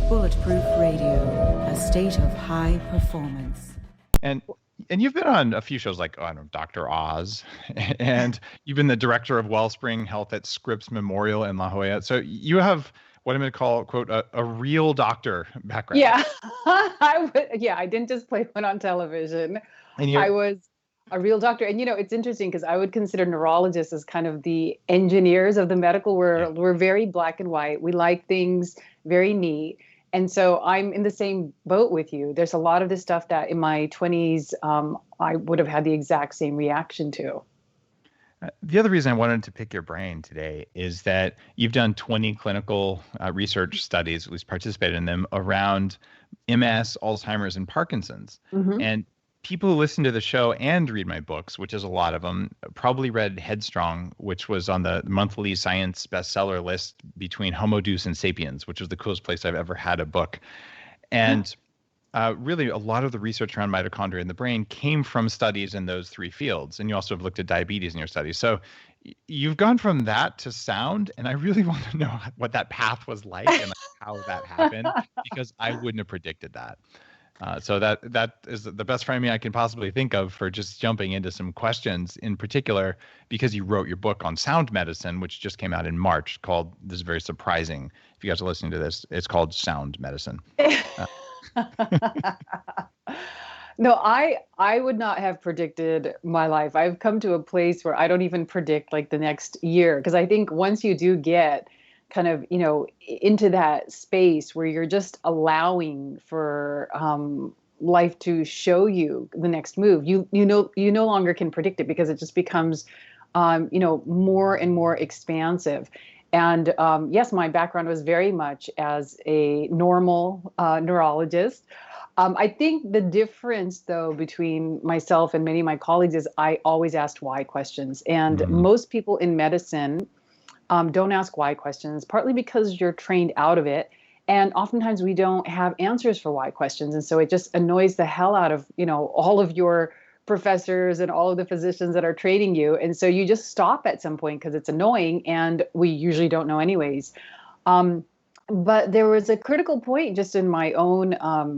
Bulletproof Radio, a state of high performance. And you've been on a few shows like, I don't know, Dr. Oz, and you've been the director of Wellspring Health at Scripps Memorial in La Jolla. So you have what I'm going to call, quote, a real doctor background. Yeah, I didn't just play one on television. And I was a real doctor. And, it's interesting because I would consider neurologists as kind of the engineers of the medical world. Yeah. We're very black and white. We like things very neat. And so I'm in the same boat with you. There's a lot of this stuff that in my 20s, I would have had the exact same reaction to. The other reason I wanted to pick your brain today is that you've done 20 clinical research studies, at least participated in them, around MS, Alzheimer's, and Parkinson's. Mm-hmm. And people who listen to the show and read my books, which is a lot of them, probably read Headstrong, which was on the monthly science bestseller list between Homo Deus and Sapiens, which was the coolest place I've ever had a book. And really, a lot of the research around mitochondria in the brain came from studies in those three fields. And you also have looked at diabetes in your studies. So you've gone from that to sound, and I really want to know what that path was like and how that happened, because I wouldn't have predicted that. So that is the best framing I can possibly think of for just jumping into some questions, in particular, because you wrote your book on sound medicine, which just came out in March, called, this is very surprising, if you guys are listening to this, it's called Sound Medicine. No, I would not have predicted my life. I've come to a place where I don't even predict like the next year, because I think once you do get kind of, into that space where you're just allowing for life to show you the next move, you no longer can predict it, because it just becomes, more and more expansive. And yes, my background was very much as a normal neurologist. I think the difference, though, between myself and many of my colleagues is I always asked why questions. And most people in medicine don't ask why questions, partly because you're trained out of it. And oftentimes we don't have answers for why questions. And so it just annoys the hell out of, all of your professors and all of the physicians that are training you. And so you just stop at some point because it's annoying, and we usually don't know anyways. But there was a critical point just in my own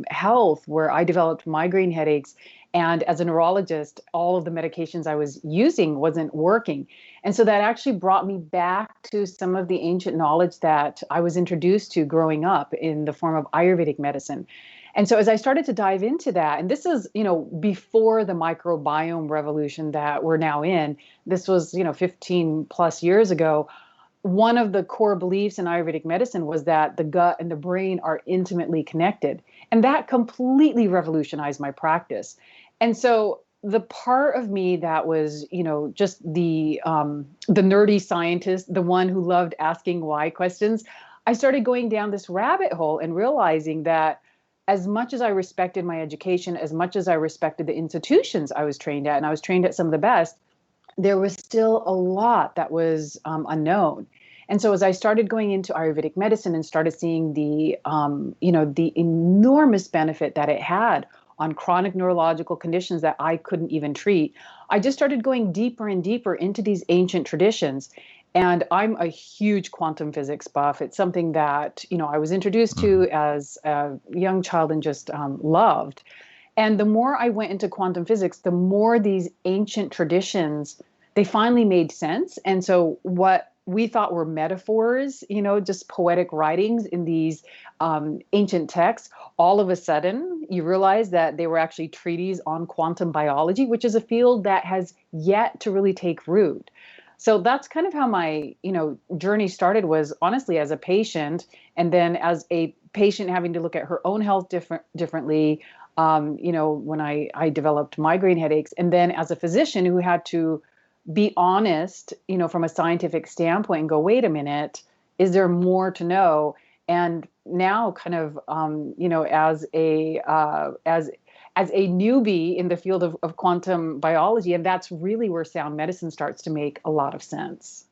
health where I developed migraine headaches. And as a neurologist, all of the medications I was using wasn't working. And so that actually brought me back to some of the ancient knowledge that I was introduced to growing up in the form of Ayurvedic medicine. And so as I started to dive into that, and this is, before the microbiome revolution that we're now in, this was, 15 plus years ago, one of the core beliefs in Ayurvedic medicine was that the gut and the brain are intimately connected. And that completely revolutionized my practice. And so the part of me that was, just the nerdy scientist, the one who loved asking why questions, I started going down this rabbit hole and realizing that as much as I respected my education, as much as I respected the institutions I was trained at, and I was trained at some of the best, there was still a lot that was unknown. And so as I started going into Ayurvedic medicine and started seeing the enormous benefit that it had on chronic neurological conditions that I couldn't even treat, I just started going deeper and deeper into these ancient traditions. And I'm a huge quantum physics buff. It's something that, I was introduced to as a young child and just loved. And the more I went into quantum physics, the more these ancient traditions, they finally made sense. And so what we thought were metaphors, just poetic writings in these ancient texts, all of a sudden you realize that they were actually treatises on quantum biology, which is a field that has yet to really take root. So that's kind of how my, journey started, was honestly as a patient, and then as a patient having to look at her own health differently, when I developed migraine headaches, and then as a physician who had to be honest, from a scientific standpoint and go, wait a minute, is there more to know? And now kind of, as a newbie in the field of quantum biology, and that's really where sound medicine starts to make a lot of sense.